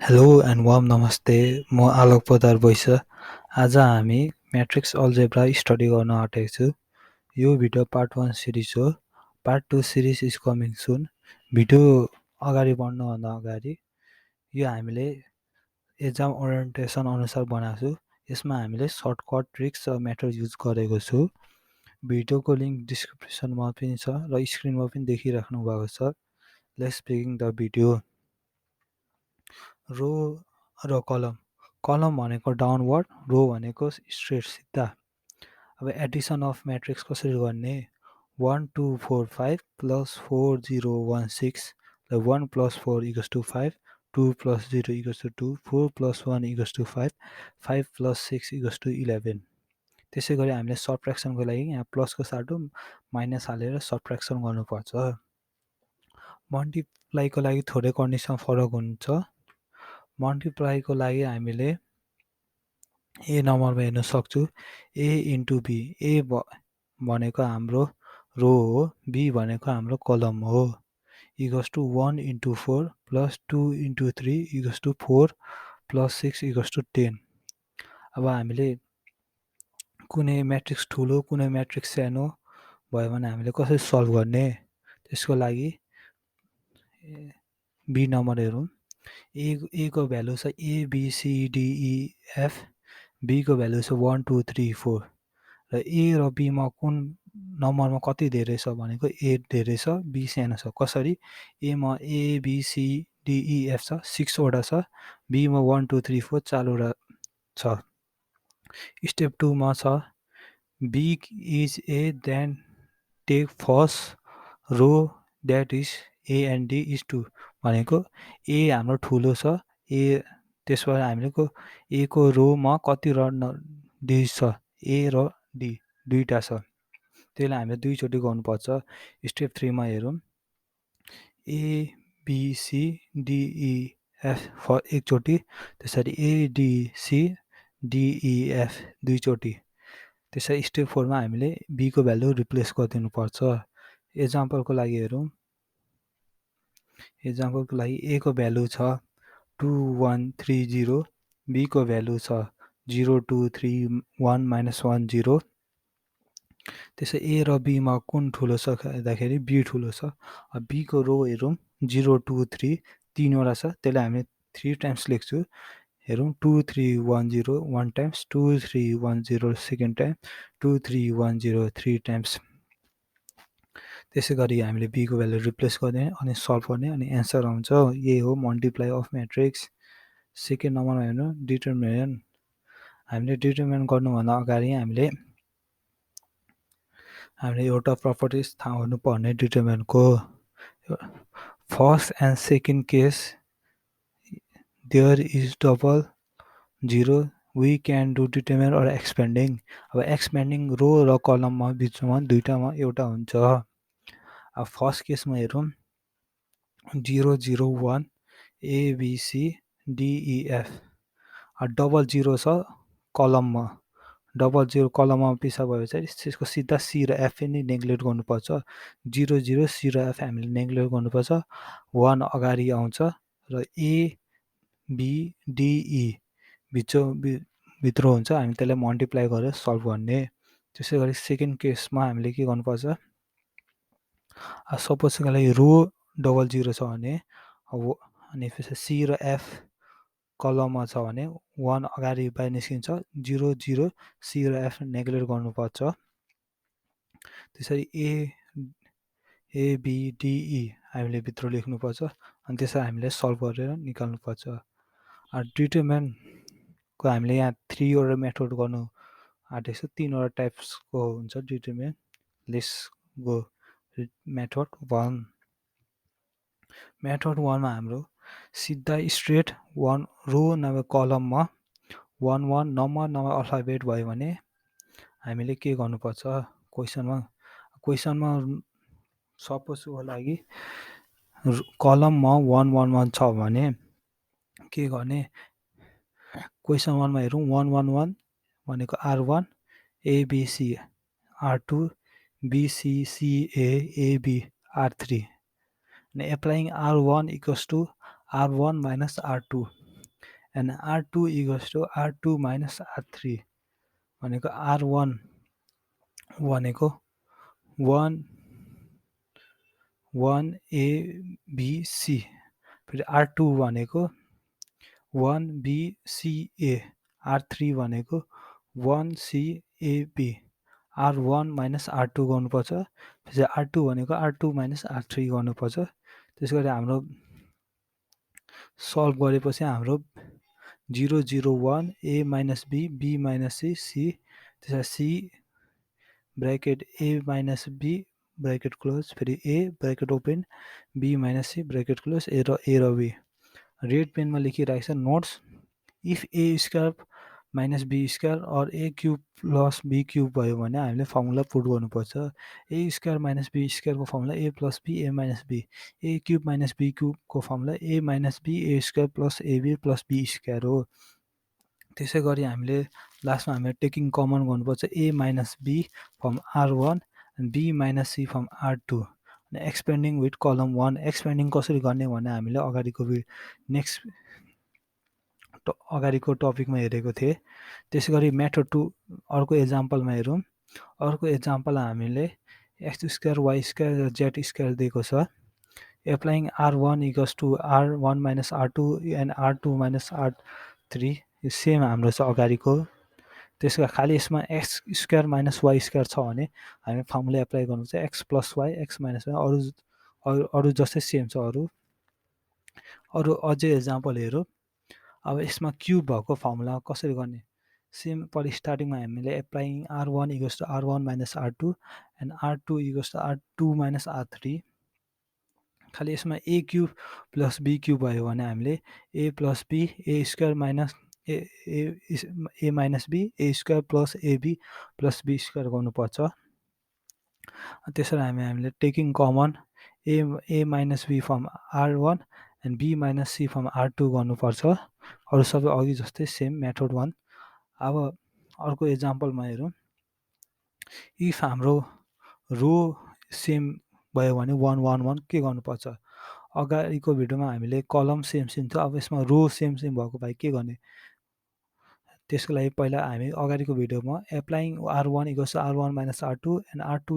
Hello and warm नमस्ते। म आलोक पोद्दार भइस। आज हामी म्याट्रिक्स अल्जेब्रा स्टडी गर्न आँटेको छु। यो भिडियो पार्ट 1 सिरिज हो। Part 2 series is coming soon. Video अगाडि बढ्नुभन्दा अगाडि यो हामीले एक्जाम ओरिएन्टेसन अनुसार बनाएको छु। यसमा हामीले सर्टकट ट्रिक्स र मेथड युज गरेको छु। भिडियोको लिङ्क डिस्क्रिप्सनमा पनि छ र स्क्रिनमा पनि देखिराख्नु भएको छ। Let's begin the video. Row र कलम। कलम भनेको डाउनवर्ड, रो भनेको स्ट्रेट सिधा। अब एडिसन अफ म्याट्रिक्स कसरी गर्ने? 1 2 4 5 प्लस 4 0 1 6 र 1 plus 4 equals to 5, 2 plus 0 equals to 2, 4 plus 1 equals to 5, 5 plus 6 equals to 11। त्यसै गरी हामीले सबट्र्याक्सनको लागि यहाँ प्लसको साटो माइनस हालेर सबट्र्याक्सन गर्नुपर्छ। मल्टिप्लाईको लागि थोरै कन्डिसन फरक हुन्छ। मल्टिप्लाईको लागि हामीले ए नम्बरमा हेर्न सक्छु। A into be. ए भनेको हाम्रो रो हो, बी भनेको हाम्रो कलम हो। Equals to 1 into 4 plus 2 into 3 equals to 4 plus 6 equals to 10। अब हामीले कुनै म्याट्रिक्स ठुलो कुनै म्याट्रिक्स सानो भयो भने हामीले कसरी सल्भ गर्ने? त्यसको लागि बी नम्बर हेरौँ। ए को भ्यालु छ A B C D E F, B को भ्यालु छ 1 2 3 4 र ए र बीमा कुन नम्बरमा कति धेरै छ भनेको 8 धेरै छ, बी सानो छ। कसरी? एमा A B C D E F छ 6 वटा छ, बीमा 1 2 3 4 4 वटा छ। स्टेप 2 मा छ B is A then take first row that is A and D is 2 भनेको ए हाम्रो ठुलो छ, ए त्यसबाट हामीको ए को रोमा कति र डी छ? ए र डी दुईटा छ, त्यसलाई हामीले दुईचोटि गर्नुपर्छ। स्टेप 3 मा हेरौँ। A B C D E F एकचोटि, त्यसरी A D C D E F दुईचोटि। त्यसरी स्टेप 4 मा हामीले बी को भ्यालु रिप्लेस गरिदिनुपर्छ। एक्जाम्पलको लागि हेरौँ। एक्जाम्पलको लागि ए को भ्यालु छ 2 1 3 0, बी को भ्यालु छ 0 2 3 1 -1 0। त्यसै ए र बीमा कुन ठुलो छ भन्दाखेरि बी ठुलो छ। बी को रो हेरौँ। 0 2 3 तीनवटा छ, त्यसलाई हामीले 3 टाइम्स लेख्छु। हेरौँ 2 3 1 0 1 टाइम्स, 2 3 1 0 सेकेन्ड टाइम, 2 3 1 0 3 टाइम्स। त्यसै गरी हामीले बी को भ्यालु रिप्लेस गर्ने अनि सल्भ गर्ने अनि एन्सर आउँछ। यही हो मल्टिप्लाई अफ म्याट्रिक्स। सेकेन्ड नम्बरमा हेर्नु डिटर्मिनेन्ट। हामीले डिटर्मिनेन्ट गर्नुभन्दा अगाडि हामीले एउटा प्रपर्टिज थाहा हुनुपर्ने डिटर्मिनेन्टको। First and second case there is double 0 we can do determinant or expanding. अब एक्सपेन्डिङ रो र कलममा बिचमा दुईटामा एउटा हुन्छ। अब फर्स्ट केसमा हेरौँ। 0 0 1 A B C D E F. Double 0 छ कलममा, डबल 0 कलममा पिसा भयो चाहिँ त्यसको सिधा सी र एफ पनि नेग्लेक्ट गर्नुपर्छ। 0 0 सी र एफ हामीले नेग्लेक्ट गर्नुपर्छ। 1 अगाडि आउँछ र ए बी डी ई भित्र हुन्छ, हामी त्यसलाई मल्टिप्लाई गरेर सल्भ गर्ने। त्यसै गरी सेकेन्ड केसमा हामीले के गर्नुपर्छ? सपोजको लागि रो डबल 0 छ भने अनि सी र एफ कलममा छ भने 1 अगाडि बाहिर निस्किन्छ। 0 0 सी र एफ नेग्लेक्ट गर्नुपर्छ। त्यसरी एबिडिई हामीले भित्र लेख्नुपर्छ अनि त्यसलाई हामीले सल्भ गरेर निकाल्नुपर्छ। डिटर्मिनेन्टको हामीले यहाँ 3 वटा मेथड गर्नु आँटेको छ। 3 वटा टाइप्सको हुन्छ determinant. Let's go method 1। Method 1 मा हाम्रो सिधा स्ट्रेट 1 रो नभए कलममा 1 1 नम्बर नभए अल्फाबेट भयो भने हामीले के गर्नुपर्छ? क्वेसनमा सपोजको लागि कलममा 1 1 1 छ भने के गर्ने? क्वेसन 1 मा हेरौँ। 1 1 1 भनेको R1 ABC R2 BCCA AB R3 and applying R1 equals to R1 minus R2 and R2 equals to R2 minus R3 भनेको R1 भनेको 1 ABC, फेरि R2 भनेको 1BCA, R3 भनेको 1CAB, R1 माइनस R2 गर्नुपर्छ, फेरि R2 भनेको R2 minus R3 गर्नुपर्छ। त्यसो गरी हाम्रो सल्भ गरेपछि हाम्रो 0 0 1 A minus B, B minus C, C, त्यसरी C bracket A minus B bracket close, फेरि A bracket open, B minus C bracket close, A र B। रेड पेनमा लेखिरहेको छ notes, if A square minus B square or A cube plus B cube भयो भने हामीले formula put गर्नुपर्छ। A square minus B स्क्वायरको formula A plus B A minus B, A cube minus B क्युबको formula A minus B A square plus AB plus B square हो। त्यसै गरी हामीले लास्टमा हामीले टेकिङ कमन गर्नुपर्छ A minus B from R1 and B minus C from R2, अनि expanding with कलम 1। Expanding कसरी गर्ने भने हामीले अगाडिको टपिकमा हेरेको थिएँ। त्यसै गरी मेथड 2 अर्को एक्जाम्पलमा हेरौँ। अर्को एक्जाम्पल हामीले एक्स स्क्वायर वाइ स्क्वायर र जेड स्क्वायर दिएको छ। Applying R1 equals to R1 minus R2 and R2 minus R3, यो सेम हाम्रो छ अगाडिको। त्यसो खालि यसमा X square minus Y square छ भने हामी फर्मुला एप्लाई गर्नुपर्छ X plus Y X minus Y, अरू जस्तै सेम छ। अरू अझै एक्जाम्पल हेरौँ। अब यसमा क्युब भएको फर्मुला कसरी गर्ने, सेम पर स्टार्टिङमा हामीले applying R1 equals to R1 minus R2 and R2 equals to R2 minus R3, खालि यसमा A cube plus B cube भयो भने हामीले A plus B A square minus A minus B A square plus AB plus B square गर्नुपर्छ। त्यसरी हामीले taking common A minus B from R1 and B minus C from R2 गर्नुपर्छ। अरू सबै अघि जस्तै सेम मेथड 1। अब अर्को एक्जाम्पलमा हेरौँ। इफ हाम्रो रो सेम भयो भने 1 1 1 के गर्नुपर्छ, अगाडिको भिडियोमा हामीले कलम सेम थियो, अब यसमा रो सेम भएको भए के गर्ने, त्यसको लागि पहिला हामी अगाडिको भिडियोमा applying R1 equals to R1 minus R2 and R2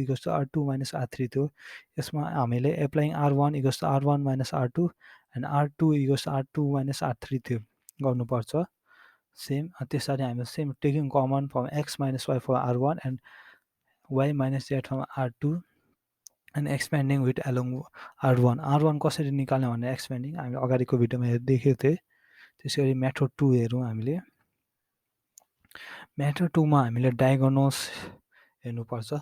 equals to R2 minus R3 थियो। यसमा हामीले applying R1 equals to R1 minus R2 and R2 equals to R2 minus R3 थियो गर्नुपर्छ सेम। त्यसरी हामीले same taking common from X minus Y from R1 and Y minus Z from R2 and expanding with along R1 कसरी निकाल्ने भनेर expanding हामीले अगाडिको भिडियोमा देखेको थिएँ। त्यसै गरी मेथड 2 हेरौँ हामीले। मेथड 2 मा हामीले डायगोनल्स हेर्नुपर्छ।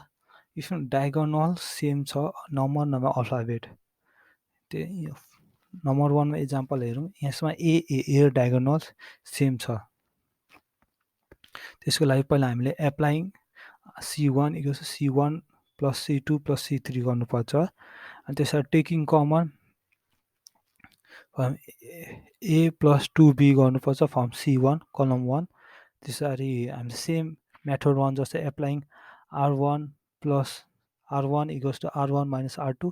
इफ डायगोनल सेम छ नम्बर नभए अल्फाबेट, त्यही नम्बर 1 मा एक्जाम्पल हेरौँ। यसमा ए डायगोनल्स सेम छ। त्यसको लागि पहिला हामीले applying C1 equals to C1 plus C2 plus C3 गर्नुपर्छ, अनि त्यसरी taking common A plus 2B गर्नुपर्छ फ्रम C1 कलम 1। त्यसरी हामीले सेम मेथड 1 जस्तै applying R1 plus R1 equals to R1 minus R2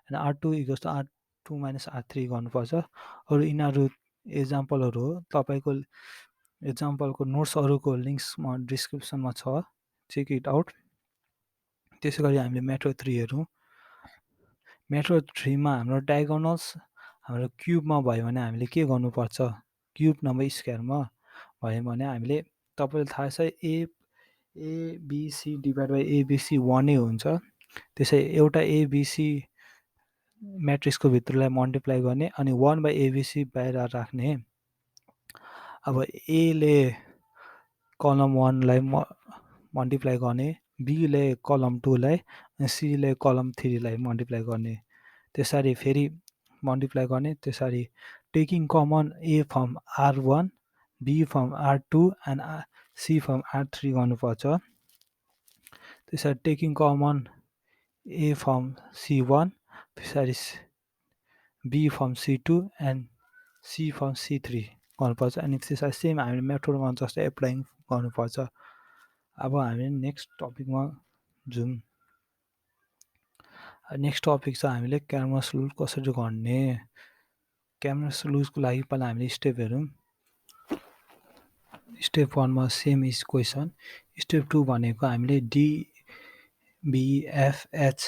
and R2 equals to R2 minus R3 गर्नुपर्छ। अरू यिनीहरू एक्जाम्पलहरू हो। तपाईँको एक्जाम्पलको नोट्सहरूको लिङ्क्स डिस्क्रिप्सनमा छ, चेक इट आउट। त्यसै गरी हामीले मेथड 3 हेरौँ। मेथड 3 मा हाम्रो डायगोनल्स हाम्रो क्युबमा भयो भने हामीले के गर्नुपर्छ, क्युब नभए स्क्वायरमा भयो भने हामीले तपाईँलाई थाहा छ एबिसी डिभाइड बाई एबिसी 1 नै हुन्छ। त्यसै एउटा एबिसी म्याट्रिक्सको भित्रलाई मल्टिप्लाई गर्ने अनि 1 बाई एबिसी बाहिर राख्ने। अब एले कलम 1 लाई मल्टिप्लाई गर्ने, बीले कलम 2 लाई, सीले कलम 3 लाई मल्टिप्लाई गर्ने। त्यसरी फेरि मल्टिप्लाई गर्ने। त्यसरी taking common A from R1 B from R2 and C from R3 गर्नुपर्छ। त्यसरी taking common A from C1, त्यसरी B from C2 and C from C3 गर्नुपर्छ। अनि त्यसरी सेम हामीले मेथडमा जस्तै एप्लाइङ गर्नुपर्छ। अब हामी नेक्स्ट टपिकमा जाउँ। नेक्स्ट टपिक छ हामीले क्यारमस रुल कसरी गर्ने। क्यामेरा लुजको लागि पहिला हामीले स्टेप हेरौँ। स्टेप 1 मा सेम इज क्वेसन। स्टेप 2 भनेको हामीले DBFH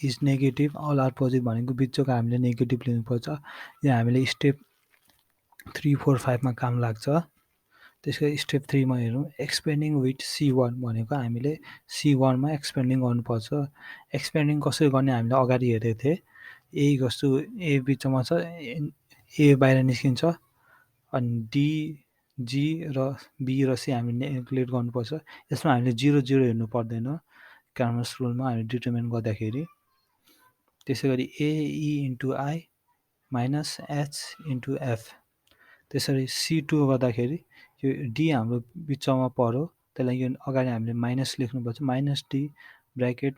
is negative all are positive भनेको बिचको हामीले नेगेटिभ लिनुपर्छ। यो हामीले स्टेप 3, 4, 5 मा काम लाग्छ। त्यसको स्टेप 3 मा हेरौँ। एक्सपेन्डिङ विथ C1 भनेको हामीले C1 मा एक्सपेन्डिङ गर्नुपर्छ। एक्सपेन्डिङ कसरी गर्ने हामीले अगाडि हेरेको थिएँ। ए जस्तो ए बिचमा छ, ए बाहिर निस्किन्छ, अनि डी, जी र बी र सी हामीले क्यालकुलेट गर्नुपर्छ। यसमा हामीले 0 0 हेर्नु पर्दैन क्यामेरा रुलमा हामीले डिटर्मिन गर्दाखेरि। त्यसै गरी A E into I minus H into F. त्यसरी C2 गर्दाखेरि यो डी हाम्रो बिचमा पर्यो, त्यसलाई यो अगाडि हामीले माइनस लेख्नुपर्छ। Minus D bracket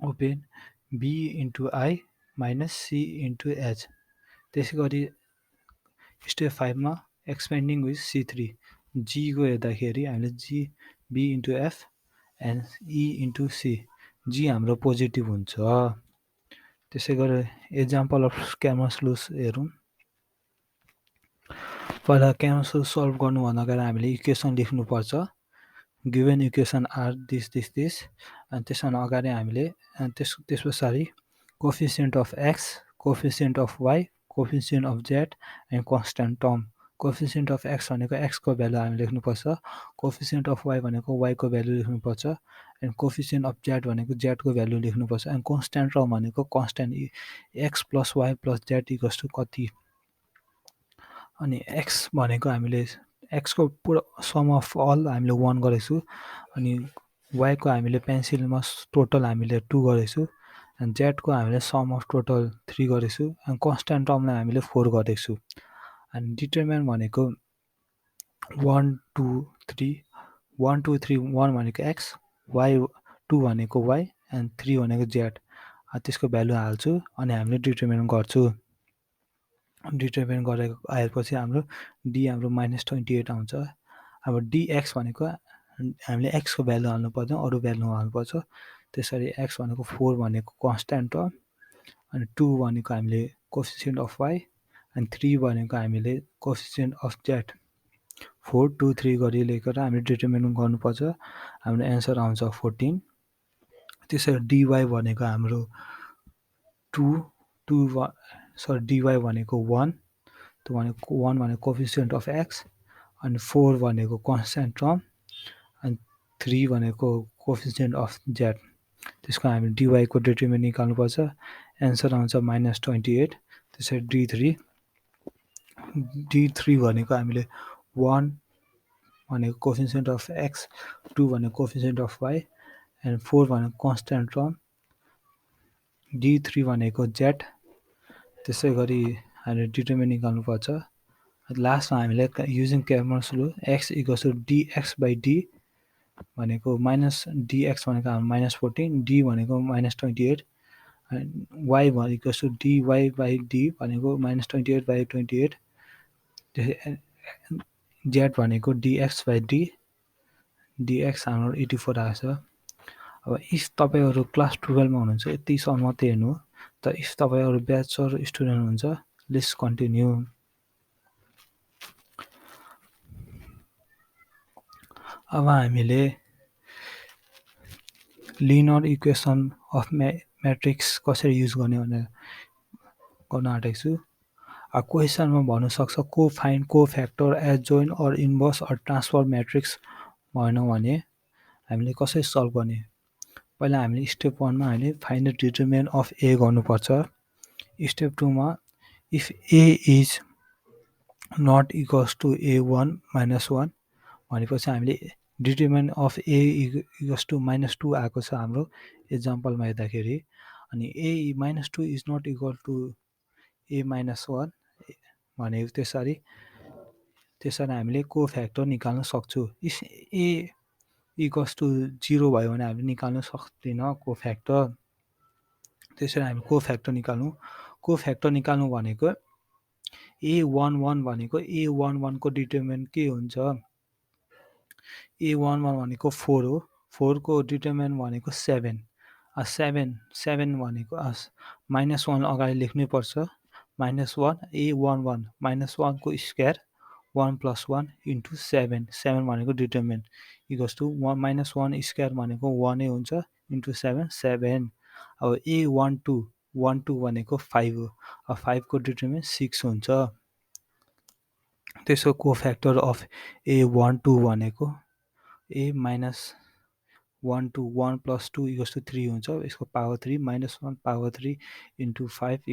open B into I minus C into H. त्यसै गरी स्टेप 5 मा एक्सपेन्डिङ विथ C3 जीको हेर्दाखेरि हामीले G B into F and E into C. G हाम्रो पोजिटिभ हुन्छ। त्यसै गरी एक्जाम्पल अफ क्यामेरा लुज हेरौँ। पहिला क्यामेरा लुज सल्भ गर्नुभन्दा अगाडि हामीले इक्वेसन लेख्नुपर्छ। Given equation are this this this. अनि त्यसभन्दा अगाडि हामीले त्यस पछाडि coefficient of X, coefficient of Y, coefficient of Z and constant term. Coefficient of X भनेको एक्सको भ्यालु हामी लेख्नुपर्छ। कोफिसियन्ट अफ वाइ भनेको वाइको भ्यालु लेख्नुपर्छ। एन्ड कोफिसियन्ट अफ जेड भनेको जेडको भ्यालु लेख्नुपर्छ। एन्ड कन्स्ट्यान्ट टर्म भनेको constant X plus Y plus Z equals to कति। अनि एक्स भनेको हामीले एक्सको पुरा सम अफ अल हामीले 1 गरेको छु। अनि वाइको हामीले पेन्सिलमा टोटल हामीले 2 गरेको छु। अनि जेडको हामीले सम अफ टोटल 3 गरेको छु। अनि कन्स्ट्यान्ट टर्मलाई हामीले 4 गरेको छु। अनि डिटर्मिन भनेको 1 2 3 1 2 3 1 भनेको एक्स, वाइ 2 भनेको वाइ एन्ड 3 भनेको जेड। त्यसको भ्यालु हाल्छु अनि हामीले डिटर्मिन गर्छु। डिटर्मिन गरेको आएपछि हाम्रो डी हाम्रो -28 आउँछ। अब डिएक्स भनेको हामीले एक्सको भ्यालु हाल्नु पर्दैन, अरू भ्यालु हाल्नुपर्छ। त्यसरी एक्स भनेको 4 भनेको कन्स्ट्यान्ट टर्म, अनि 2 भनेको हामीले कोफिसियन्ट अफ वाइ, अनि 3 भनेको हामीले कोफिसियन्ट अफ जेड। 4 2 3 गरी लेखेर हामीले डिटर्मिन गर्नुपर्छ। हाम्रो एन्सर आउँछ 14। त्यसरी डिवाई भनेको हाम्रो 2 डिवाई भनेको 1, त्यो भनेको 1 भनेको कोफिसियन्ट अफ एक्स, अनि 4 भनेको कन्स्ट्यान्ट टर्म, अनि 3 भनेको कोफिसियन्ट अफ जेड। त्यसको हामीले डिवाईको डिटर्मिन निकाल्नुपर्छ। एन्सर आउँछ -28। त्यसरी D3 भनेको हामीले 1 भनेको कोफिसियन्ट अफ एक्स, 2 भनेको कोफिसियन्ट अफ वाइ, एन्ड 4 भनेको कन्स्ट्यान्ट टर्म, D3 भनेको जेड। त्यसै गरी हामीले डिटर्मिन निकाल्नुपर्छ। लास्टमा हामीले using Cramer's rule X equals to Dx by D भनेको माइनस डिएक्स भनेको हाम्रो -14, डी भनेको -28, वाइ भनेको डिवाई बाई डी भनेको -28/28, जेड भनेको डिएक्स बाई डी, डिएक्स हाम्रो 84 आएछ। अब इफ तपाईँहरू क्लास 12मा हुनुहुन्छ यतिसम्म मात्रै हेर्नु। त इफ तपाईँहरू ब्याचलर स्टुडेन्ट हुनुहुन्छ, लेट्स कन्टिन्यू। अब हामीले लिनियर इक्वेसन अफ म्याट्रिक्स कसरी युज गर्ने भनेर गर्न आँटेको छु। क्वेसनमा भन्नु सक्छ find cofactor adjoint or inverse or transfer matrix भएन भने हामीले कसरी सल्भ गर्ने। पहिला हामीले स्टेप 1 मा हामीले find the determinant of A गर्नुपर्छ। स्टेप 2 मा if A is not equals to A1 -1 भनेपछि हामीले determinant of A equals to -2 आएको छ हाम्रो एक्जाम्पलमा हेर्दाखेरि। अनि A -2 is not equal to A -1 भनेको त्यसरी हामीले को फ्याक्टर निकाल्न सक्छु। इफ ए इक्वल्स टु 0 भयो भने हामीले निकाल्न सक्दैन को फ्याक्टर। त्यसरी हामी को फ्याक्टर निकाल्नु। को फ्याक्टर निकाल्नु भनेको A11 भनेको A11 को डिटर्मिनेन्ट के हुन्छ। A11 भनेको 4 हो। 4 को डिटर्मिनेन्ट भनेको 7 भनेको -1 अगाडि लेख्नै पर्छ। -1 a11 -1 को स्क्वायर 1 + 1 * 7 7 भनेको डिटरमिनेन्ट इक्वल्स टु -1 स्क्वायर भनेको 1 नै हुन्छ इन्टु 7 7 अब a12 भनेको 5 हो अब 5 को डिटरमिनेन्ट 6 हुन्छ त्यसको कोफ्याक्टर अफ a12 भनेको a -1 to 1 + 2 = 3 हुन्छ यसको पावर 3 -1 पावर 3 इन्टु 5 =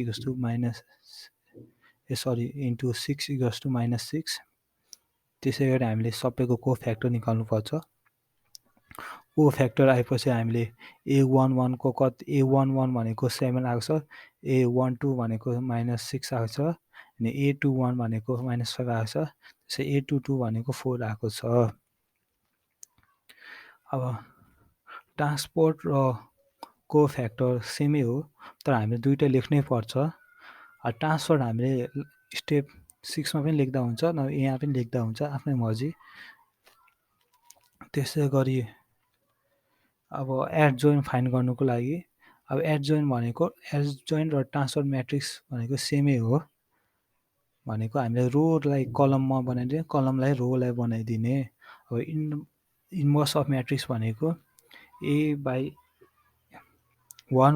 इन्टु 6 = -6 त्यसै गरी हामीले सबैको कोफ्याक्टर निकाल्नुपर्छ कोफ्याक्टर आएपछि हामीले a11 को कति a11 भनेको 7 आएको छ a12 भनेको -6 आएको छ अनि a21 भनेको -5 आएको छ त्यसै a22 भनेको 4 आएको छ अब ट्रान्सपोर्ट र कोफ्याक्टर सेमै हो तर हामीले दुईटै लेख्नै पर्छ ट्रान्सफर हामीले स्टेप 6 मा पनि लेख्दा हुन्छ न यहाँ पनि लेख्दा हुन्छ आफ्नै मर्जी त्यसै गरी अब एडजोइन फाइन्ड गर्नुको लागि अब एडजोइन र ट्रान्सफर म्याट्रिक्स भनेको सेमै हो भनेको हामीले रोलाई कलममा बनाइदिने कलमलाई रोलाई बनाइदिने अब इन्भर्स अफ म्याट्रिक्स भनेको a/1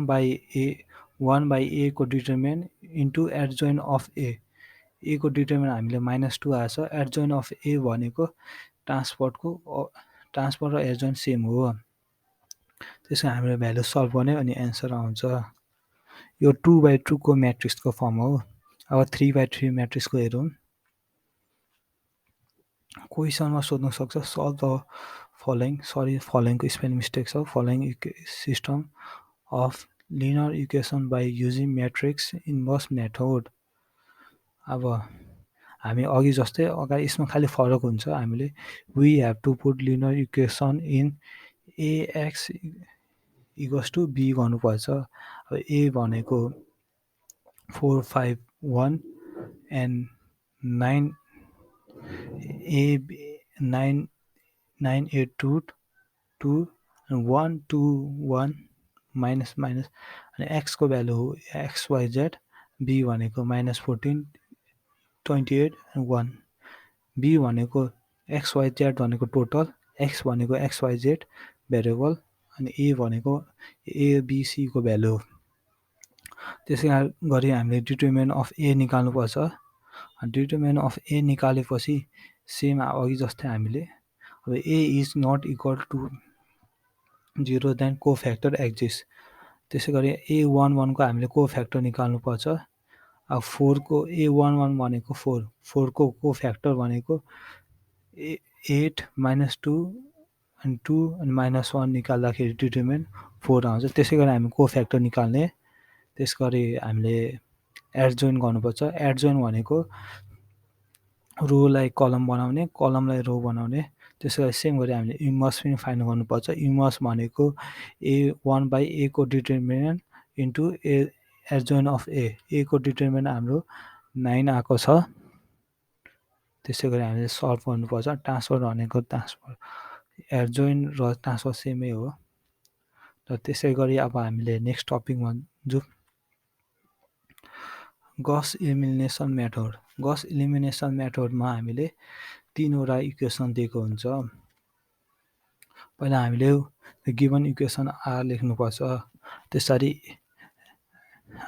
by a को डिटरमिनेन्ट इन्टु एडजोइन अफ a को डिटरमिनेन्ट हामीले -2 आएछ एडजोइन अफ a भनेको ट्रान्सपोर्ट र एडजोइन सेम हो त्यसको हामीले भ्यालु सल्भ गर्ने अनि एन्सर आउँछ यो 2/2 को म्याट्रिक्सको फर्म हो अब 3/3 म्याट्रिक्सको हेरौँ क्वेसनमा सोध्न सक्छ सल्भ द फलोइङको स्पेलिङ मिस्टेक छ following system of linear equation by using matrix inverse method अब हामी अघि जस्तै अगाडि यसमा खालि फरक हुन्छ हामीले we have to put linear equation in ax = b गर्नुपर्छ अब a भनेको 4 5 1 and 9 9 8 2 2 and 1 2 1 माइनस अनि x को भ्यालु हो xyz b भनेको -14 28 and 1 b भनेको xyz भनेको टोटल x भनेको xyz भेरिएबल अनि a भनेको abc को भ्यालु हो त्यसै गरी हामीले डिटरमिनेन्ट अफ a निकाल्नुपर्छ डिटरमिनेन्ट अफ a निकालेपछि सेम अघि जस्तै हामीले अब a is not equal to 0 then cofactor exist त्यसै गरी a11 को हामीले कोफ्याक्टर निकाल्नुपर्छ अब 4 को a11 भनेको 4 को कोफ्याक्टर भनेको 8 -2 अनि 2 अनि -1 निकाल्दाखेरि डिटरमिनेन्ट 4 आउँछ त्यसै गरी हामी कोफ्याक्टर निकाल्ने त्यस गरी हामीले एडजोइन गर्नुपर्छ एडजोइन भनेको रोलाई कलम बनाउने कलमलाई रो बनाउने त्यसै गरी सेम गरी हामीले इन्भर्स पनि फाइन्ड गर्नुपर्छ इन्भर्स भनेको a1/a को डिटरमिनेन्ट इन्टु एडजोइन अफ a को डिटरमिनेन्ट हाम्रो 9 आएको छ त्यसै गरी हामीले सल्भ गर्नुपर्छ ट्रान्सफर भनेको ट्रान्सफर एडजोइन र ट्रान्सफर सेमै हो र त्यसै गरी अब हामीले नेक्स्ट टपिकमा जाउँ गस इलिमिनेसन मेथडमा हामीले 3वटा इक्वेसन दिएको हुन्छ पहिला हामीले गिभन इक्वेसन आर लेख्नुपर्छ त्यसरी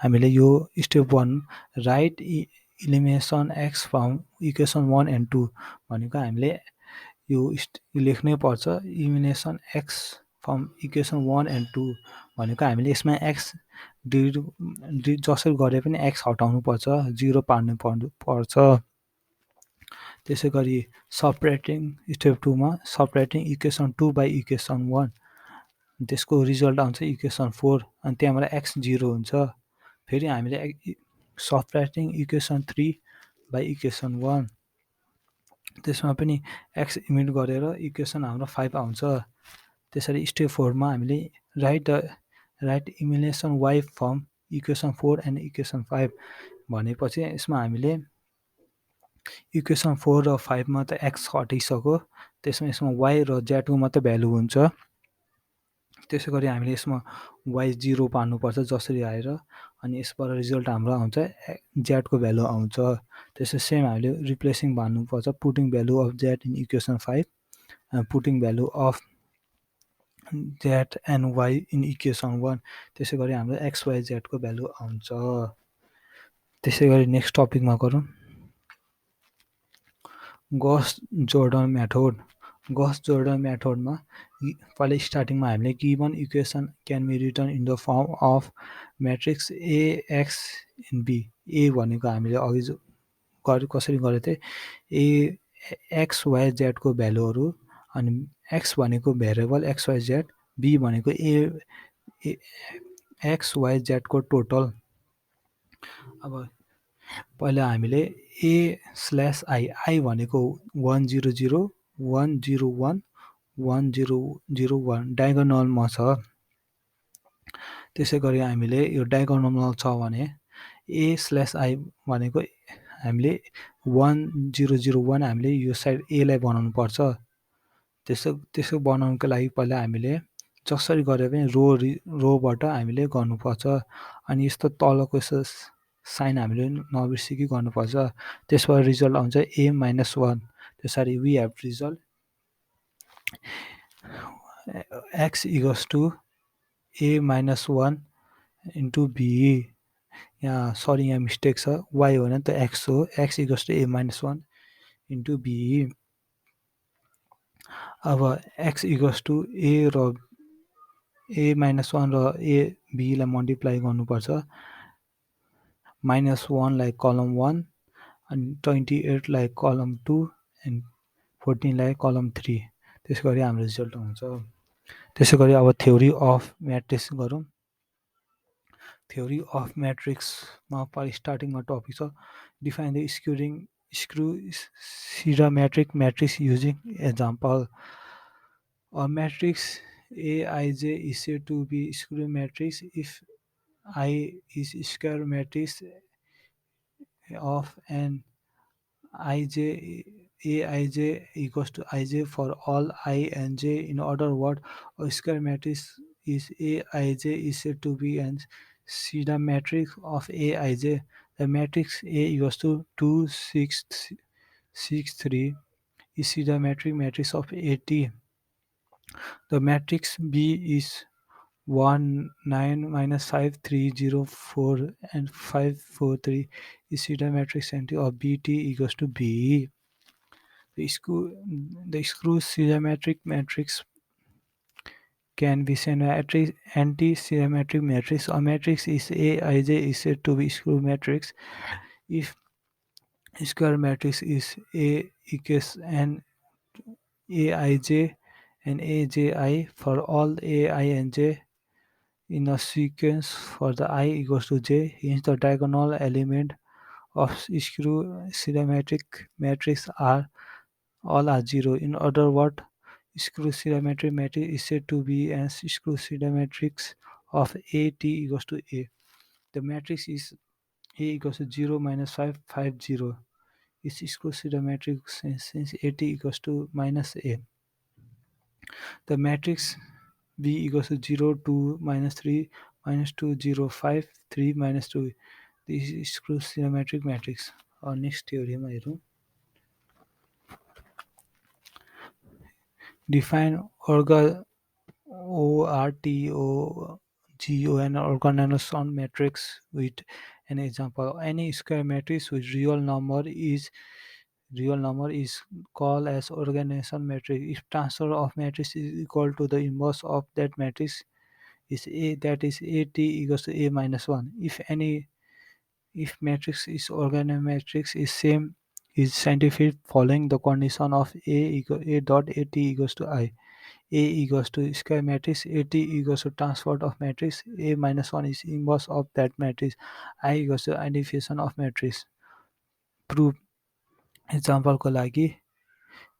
हामीले यो step 1 right elimination x from equation 1 and 2 भनेको हामीले यो लेख्नै पर्छ elimination x from equation 1 and 2 भनेको हामीले यसमा एक्स जसरी गरे पनि एक्स हटाउनु पर्छ 0 पार्नु पर्छ त्यसै गरी सपरेटिङ स्टेप 2 मा सपरेटिङ इक्वेसन 2 बाई इक्वेसन 1 त्यसको रिजल्ट आउँछ इक्वेसन 4 अनि त्यहाँबाट एक्स 0 हुन्छ फेरि हामीले सपरेटिङ इक्वेसन 3 बाई इक्वेसन 1 त्यसमा पनि एक्स इमिट गरेर इक्वेसन हाम्रो 5 आउँछ त्यसरी स्टेप 4 मा हामीले right elimination y from equation 4 and equation 5 भनेपछि यसमा हामीले इक्वेसन 4 र 5 मा त एक्स हटाइसक्यो त्यसमा यसमा y र z को मात्र भ्यालु हुन्छ त्यसै गरी हामीले यसमा वाइ 0 पार्नुपर्छ जसरी आएर, अनि यसबाट रिजल्ट हाम्रो आउँछ जेडको भ्यालु आउँछ। त्यसै सेम हामीले रिप्लेसिङ भन्नुपर्छ, putting value of Z in equation 5, putting value of Z and Y in equation 1। त्यसै गरी हाम्रो एक्स वाइ जेडको भ्यालु आउँछ। त्यसै गरी नेक्स्ट टपिकमा गरौँ, Gauss Jordan method. Gauss Jordan मेथडमा पहिला स्टार्टिङमा हामीले given equation can be written in the form of matrix X and B. A भनेको हामीले अघि कसरी गरेको थिएँ, ए एक्स वाइ जेडको भ्यालुहरू, अनि एक्स भनेको variable X Y Z, B भनेको एक्स वाइ जेडको टोटल। अब पहिला हामीले ए स्ल्यास आई भनेको 100 101 1001 डायगोनलमा छ। त्यसै गरी हामीले यो डायगोनल छ भने ए स्ल्यास आई भनेको हामीले 1001 हामीले यो साइड एलाई बनाउनु पर्छ। त्यसो बनाउनुको लागि पहिला हामीले जसरी गरे पनि रोबाट हामीले गर्नुपर्छ, अनि यस्तो तलको यस्तो साइन हामीले नबिर्सिकी गर्नुपर्छ। त्यसबाट रिजल्ट आउँछ ए माइनस 1। त्यसरी we have result X equals to A minus 1 into B. यहाँ सरी, यहाँ मिस्टेक छ, वाइ होइन त एक्स हो, X equals to A minus 1 into B. अब एक्स इक्वल्स टु ए र ए माइनस 1 र ए बीलाई मल्टिप्लाई गर्नुपर्छ। माइनस 1लाई कलम 1, अनि 28लाई कलम 2 एन्ड 14लाई कलम 3। त्यसै गरी हाम्रो रिजल्ट आउँछ। त्यसै गरी अब थ्योरी अफ म्याट्रिक्स गरौँ। थ्योरी अफ म्याट्रिक्समा स्टार्टिङमा टपिक छ define the skew symmetric matrix using example. A matrix Aij is said to be screw matrix if I is square matrix of an Ij Aij equals to Ij for all I and j. In other words, a square matrix is Aij is said to be an Siddha matrix of Aij. The matrix A equals to 2 6 6 3 is Siddha matrix of AT. The matrix B is 1 9 minus 5 3 0 4 and 5 4 3 is Siddha matrix of BT equals to B. The screw symmetric matrix can be symmetric anti-symmetric matrix. A matrix is Aij is said to be screw matrix if square matrix is A equals an Aij and Aj for all Ai and j in a sequence for the I equals to j. Hence the diagonal element of screw symmetric matrix are all are 0. In other words, screw symmetric matrix is said to be an screw symmetric of AT equals to A. The matrix is A equals to 0 minus 5 5 0 is screw symmetric since AT equals to minus A. The matrix B equals to 0 2 minus 3 minus 2 0 5 3 minus 2. This is screw symmetric matrix. Our next theorem हेरौँ। Define ORTOGON organelles matrix with an example. Any square matrix with real number is called as organization matrix if transfer of matrix is equal to the inverse of that matrix is A, that is AT equals to A minus 1. If matrix is organized matrix is same is scientific following the condition of A dot AT equals to I. A equals to square matrix, AT equals to transport of matrix, A minus 1 is inverse of that matrix, I equals to identification of matrix. Proof. Example को लागि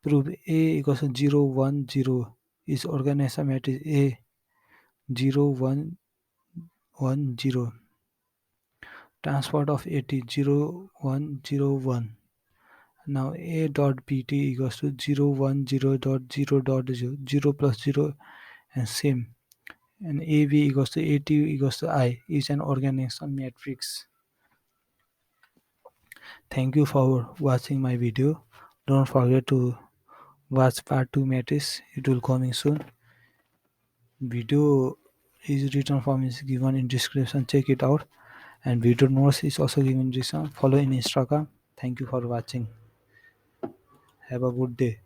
prove A equals to 0 1 0 is organized matrix A 0 1 1 0. Transport of AT 0 1 0 1. Now A dot BT equals to 0 1 0 dot 0 dot 0 0 plus 0 and same. and AB equals to AT equals to I is an organization matrix. Thank you for watching my video. Don't forget to watch part 2 matrix. It will coming soon. Video is written form is given in description. Check it out. And video notes is also given in description. Follow in Instagram. Thank you for watching. Have a good day.